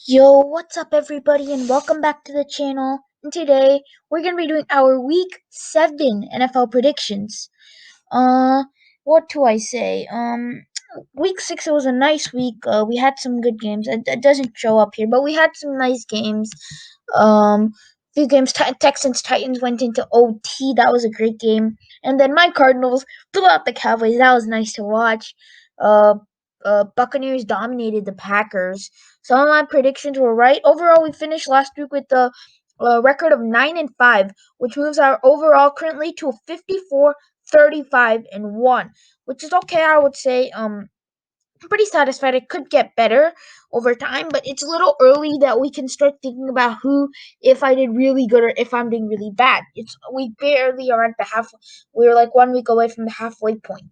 Yo, what's up everybody and welcome back to the channel. And today we're going to be doing our week 7 NFL predictions. Uh what do I say? Week 6 it was a nice week. We had some good games. It doesn't show up here, but we had some nice games. Um few games Texans Titans went into OT. That was a great game. And then my Cardinals blew out the Cowboys. That was nice to watch. Uh Buccaneers dominated the Packers. Some of my predictions were right. Overall, we finished last week with the record of 9-5, which moves our overall currently to a 54-35-1, which is okay. I would say. I'm pretty satisfied. It could get better over time, but it's a little early that we can start thinking about who, if I did really good or if I'm doing really bad. We barely are at the half. We're like 1 week away from the halfway point.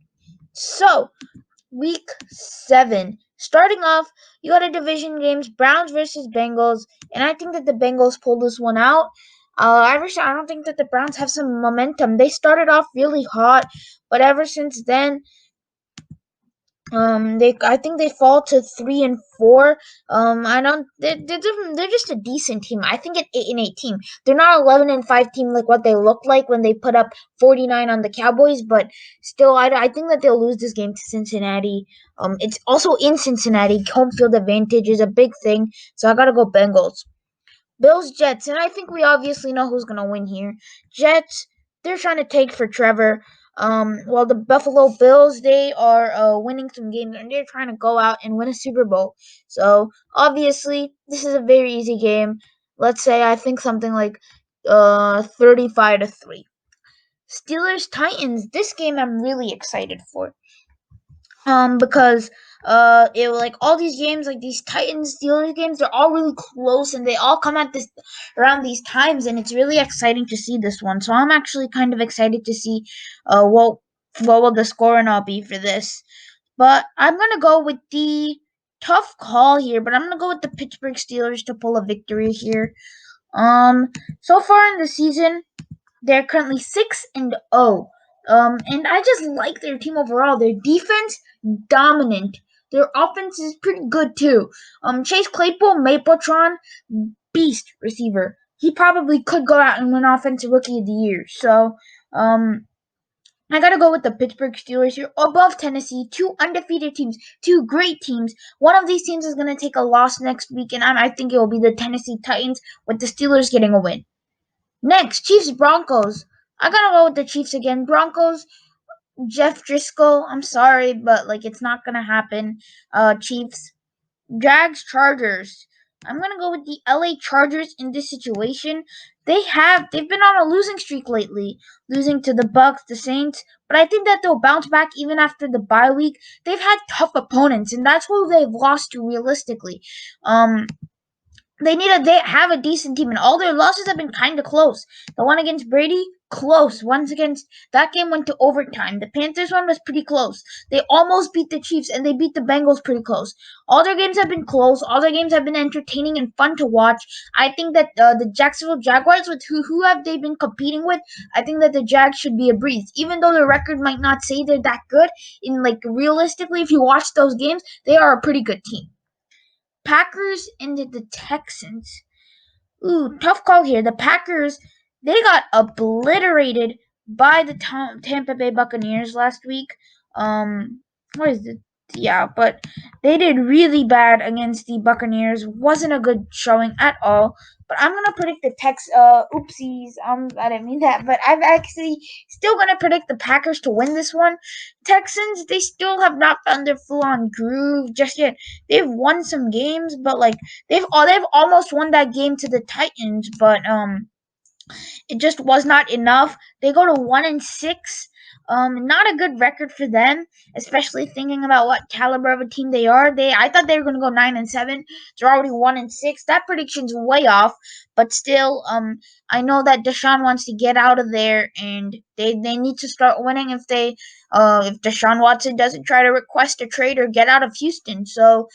So Week 7. Starting off, you got a division games, Browns versus Bengals, and I think that the Bengals pulled this one out. I don't think that the Browns have some momentum. They started off really hot, but ever since then, I think they fall to 3-4. I don't. They're just a decent team. I think an 8-8 team. They're not 11-5 team like what they look like when they put up 49 on the Cowboys. But still, I think that they'll lose this game to Cincinnati. It's also in Cincinnati. Home field advantage is a big thing. So I gotta go Bengals. Bills Jets, and I think we obviously know who's gonna win here. Jets, they're trying to take for Trevor. While the Buffalo Bills, they are winning some games and they're trying to go out and win a Super Bowl. So obviously, this is a very easy game. Let's say I think something like 35-3. Steelers Titans. This game I'm really excited for because it like all these games, like these Titans Steelers games, they're all really close and they all come at this around these times, and it's really exciting to see this one. So I'm actually kind of excited to see what will the score and all be for this. But I'm gonna go with the tough call here, but I'm gonna go with the Pittsburgh Steelers to pull a victory here. Um, so far in the season, they're currently 6-0. And I just like their team overall. Their defense dominant. Their offense is pretty good too. Chase Claypool, Mapletron, beast receiver. He probably could go out and win Offensive Rookie of the Year. So, I gotta go with the Pittsburgh Steelers here above Tennessee. Two undefeated teams, two great teams. One of these teams is gonna take a loss next week, and I think it will be the Tennessee Titans with the Steelers getting a win. Next, Chiefs Broncos. I gotta go with the Chiefs again. Broncos, Jeff Driscoll. I'm sorry, but like it's not gonna happen. Chiefs, Jags, Chargers. I'm gonna go with the LA Chargers in this situation. They've been on a losing streak lately, losing to the Bucks, the Saints, but I think that they'll bounce back even after the bye week. They've had tough opponents, and that's who they've lost to realistically. Um, they have a decent team, and all their losses have been kind of close. The one against Brady, close. Once against that game went to overtime. The Panthers one was pretty close. They almost beat the Chiefs, and they beat the Bengals pretty close. All their games have been close. All their games have been entertaining and fun to watch. I think that the Jacksonville Jaguars, with who have they been competing with, I think that the Jags should be a breeze. Even though their record might not say they're that good, in like realistically, if you watch those games, they are a pretty good team. Packers and the Texans. Ooh, tough call here. The Packers, they got obliterated by the Tampa Bay Buccaneers last week. What is it? Yeah, but they did really bad against the Buccaneers. Wasn't a good showing at all. But I'm gonna predict the oopsies. I didn't mean that. But I'm actually still gonna predict the Packers to win this one. Texans, they still have not found their full-on groove just yet. They've won some games, but like they've almost won that game to the Titans, but it just was not enough. They go to 1-6. Not a good record for them, especially thinking about what caliber of a team they are. I thought they were going to go 9-7. They're already 1-6. That prediction's way off, but still, I know that Deshaun wants to get out of there, and they need to start winning if Deshaun Watson doesn't try to request a trade or get out of Houston. So,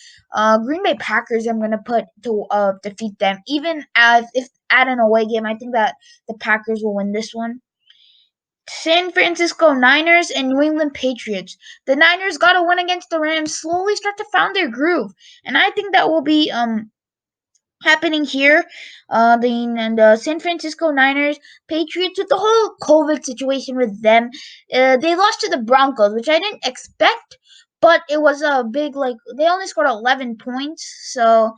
Green Bay Packers, I'm going to put to defeat them, even as if at an away game. I think that the Packers will win this one. San Francisco Niners and New England Patriots. The Niners got to win against the Rams, slowly start to find their groove, and I think that will be happening here. The San Francisco Niners, Patriots, with the whole COVID situation with them, they lost to the Broncos, which I didn't expect. But it was a big, like, they only scored 11 points. So,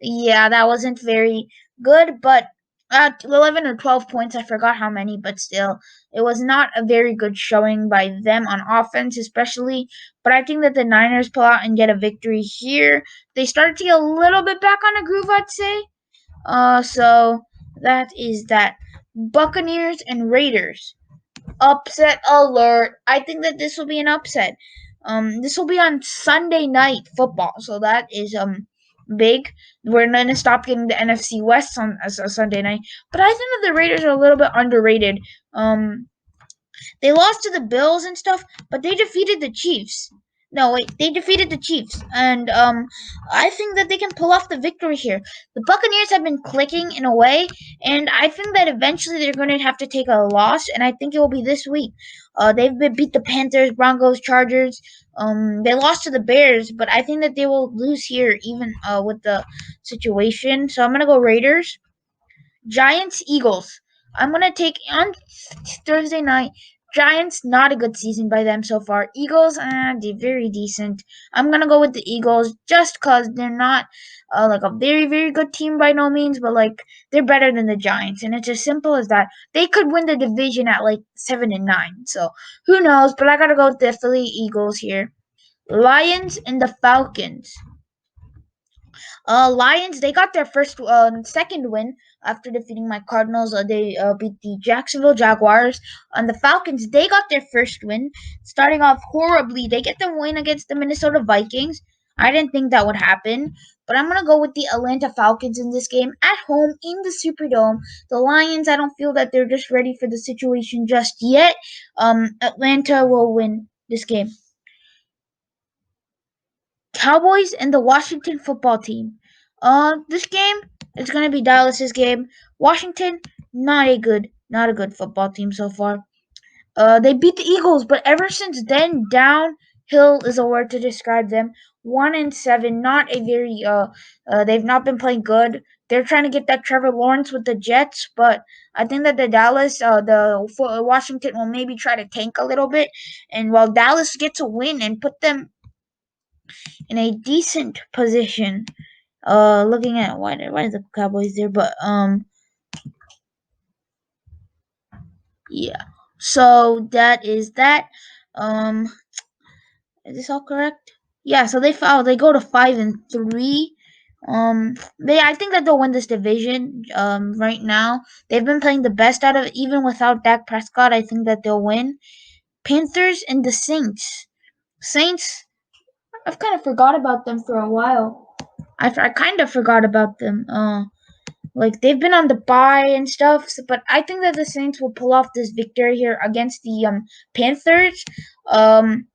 yeah, that wasn't very good. But 11 or 12 points, I forgot how many, but still, it was not a very good showing by them on offense, especially. But I think that the Niners pull out and get a victory here. They started to get a little bit back on a groove, I'd say. So that is that. Buccaneers and Raiders. Upset alert. I think that this will be an upset. This will be on Sunday night football, so that is big. We're gonna stop getting the NFC West on as a Sunday night, but I think that the Raiders are a little bit underrated. They lost to the Bills and stuff, but they defeated the Chiefs. No, wait, they defeated the Chiefs, and I think that they can pull off the victory here. The Buccaneers have been clicking in a way, and I think that eventually they're going to have to take a loss, and I think it will be this week. They've been beat the Panthers, Broncos, Chargers. They lost to the Bears, but I think that they will lose here, even with the situation. So I'm gonna go Raiders. Giants, Eagles. I'm gonna take on Thursday night. Giants, not a good season by them so far. Eagles, they're very decent. I'm gonna go with the Eagles just cause they're not like a very very good team by no means, but like they're better than the Giants, and it's as simple as that. They could win the division at like 7-9. So who knows? But I gotta go with the Philly Eagles here. Lions and the Falcons. Lions, they got their second win after defeating my Cardinals. They beat the Jacksonville Jaguars. And the Falcons, they got their first win, starting off horribly. They get the win against the Minnesota Vikings. I didn't think that would happen, but I'm gonna go with the Atlanta Falcons in this game at home in the Superdome. The Lions, I don't feel that they're just ready for the situation just yet. Atlanta will win this game. Cowboys and the Washington football team. This game is gonna be Dallas's game. Washington, not a good football team so far. They beat the Eagles, but ever since then, downhill is a word to describe them. 1-7, not a very they've not been playing good. They're trying to get that Trevor Lawrence with the Jets, but I think that Washington will maybe try to tank a little bit, and while Dallas gets a win and put them in a decent position. Looking at why the Cowboys there, but yeah. So that is that. Um, is this all correct? Yeah. So they go to 5-3. I think that they'll win this division. Right now they've been playing the best out of it, even without Dak Prescott. I think that they'll win. Panthers and the Saints. Saints. I've kind of forgot about them for a while. I kind of forgot about them. Like they've been on the bye and stuff, but I think that the Saints will pull off this victory here against the Panthers. Um,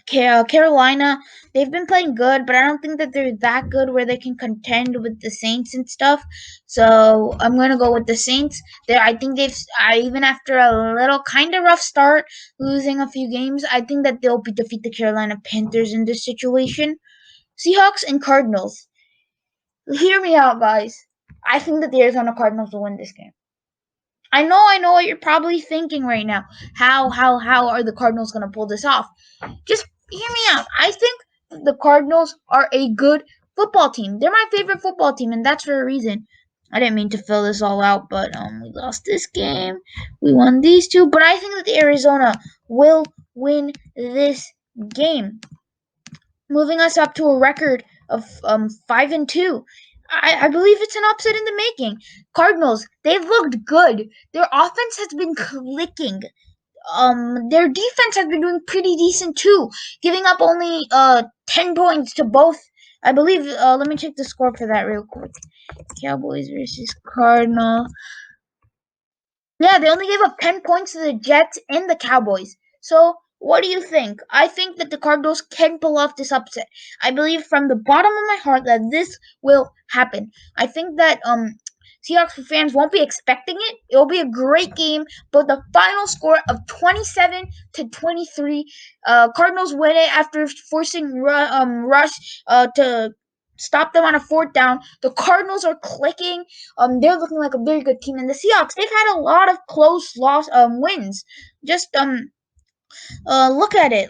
Carolina, they've been playing good, but I don't think that they're that good where they can contend with the Saints and stuff. So I'm gonna go with the Saints. There, I think even after a little kind of rough start, losing a few games, I think that they'll defeat the Carolina Panthers in this situation. Seahawks and Cardinals. Hear me out, guys. I think that the Arizona Cardinals will win this game. I know what you're probably thinking right now. How are the Cardinals gonna pull this off? Just hear me out. I think the Cardinals are a good football team. They're my favorite football team, and that's for a reason. I didn't mean to fill this all out, but we lost this game. We won these two, but I think that the Arizona will win this game, moving us up to a record of 5-2. I believe it's an upset in the making. Cardinals, they've looked good. Their offense has been clicking. Their defense has been doing pretty decent too, giving up only 10 points to both. I believe. Let me check the score for that real quick. Cowboys versus Cardinals. Yeah, they only gave up 10 points to the Jets and the Cowboys. So, what do you think? I think that the Cardinals can pull off this upset. I believe from the bottom of my heart that this will happen. I think that Seahawks fans won't be expecting it. It will be a great game, but the final score of 27-23, Cardinals win it after forcing Rush to stop them on a fourth down. The Cardinals are clicking. They're looking like a very good team. And the Seahawks, they've had a lot of close wins. Just look at it.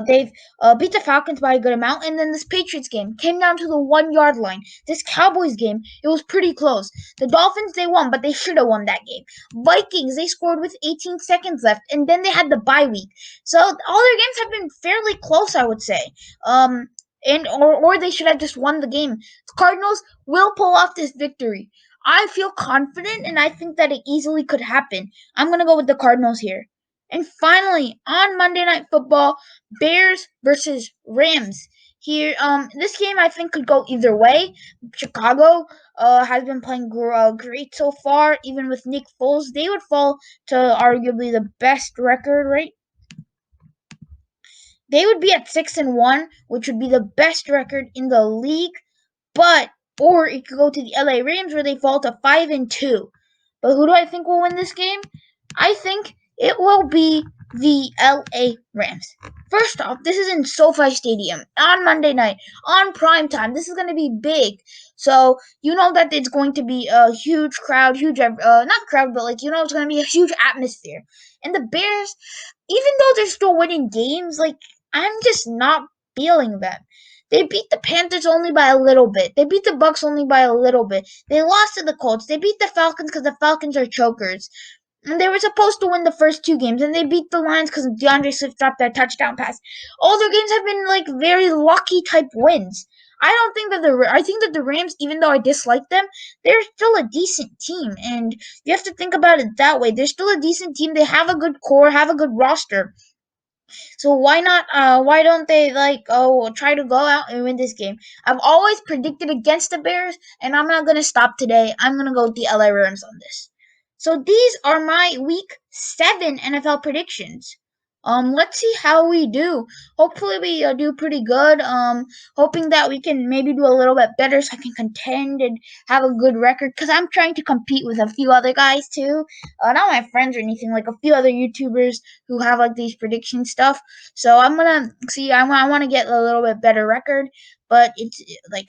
They've beat the Falcons by a good amount, and then this Patriots game came down to the 1 yard line. This Cowboys game, it was pretty close. The Dolphins, they won, but they should have won that game. Vikings, they scored with 18 seconds left, and then they had the bye week. So all their games have been fairly close, I would say. Or they should have just won the game. The Cardinals will pull off this victory. I feel confident, and I think that it easily could happen. I'm gonna go with the Cardinals here. And finally, on Monday Night Football, Bears versus Rams. Here, this game I think could go either way. Chicago has been playing great so far, even with Nick Foles. They would fall to arguably the best record, right? They would be at 6-1, which would be the best record in the league. Or it could go to the LA Rams, where they fall to 5-2. But who do I think will win this game? I think it will be the LA Rams. First off, this is in SoFi Stadium on Monday night, on prime time. This is going to be big. So, you know that it's going to be a huge crowd, not crowd, but it's going to be a huge atmosphere. And the Bears, even though they're still winning games, I'm just not feeling them. They beat the Panthers only by a little bit. They beat the Bucs only by a little bit. They lost to the Colts. They beat the Falcons because the Falcons are chokers. And they were supposed to win the first 2 games, and they beat the Lions because DeAndre Swift dropped their touchdown pass. All their games have been very lucky type wins. I think that the Rams, even though I dislike them, they're still a decent team, and you have to think about it that way. They're still a decent team. They have a good core, have a good roster. So why not? Why don't they try to go out and win this game? I've always predicted against the Bears, and I'm not gonna stop today. I'm gonna go with the LA Rams on this. So these are my Week 7 NFL predictions. Let's see how we do. Hopefully we do pretty good. Hoping that we can maybe do a little bit better so I can contend and have a good record. Cause I'm trying to compete with a few other guys too. Not my friends or anything. Like a few other YouTubers who have these prediction stuff. So I'm gonna see. I want to get a little bit better record. But it's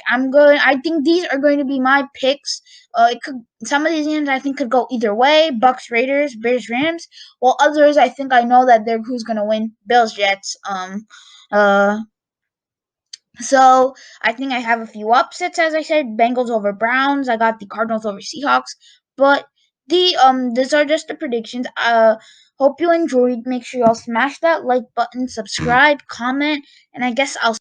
I'm going. I think these are going to be my picks. Some of these games I think could go either way. Bucks, Raiders, Bears, Rams. While others I think I know that they're who's gonna win. Bills, Jets. Uh. So I think I have a few upsets, as I said. Bengals over Browns. I got the Cardinals over Seahawks. But these are just the predictions. Hope you enjoyed. Make sure y'all smash that like button, subscribe, comment, and I guess I'll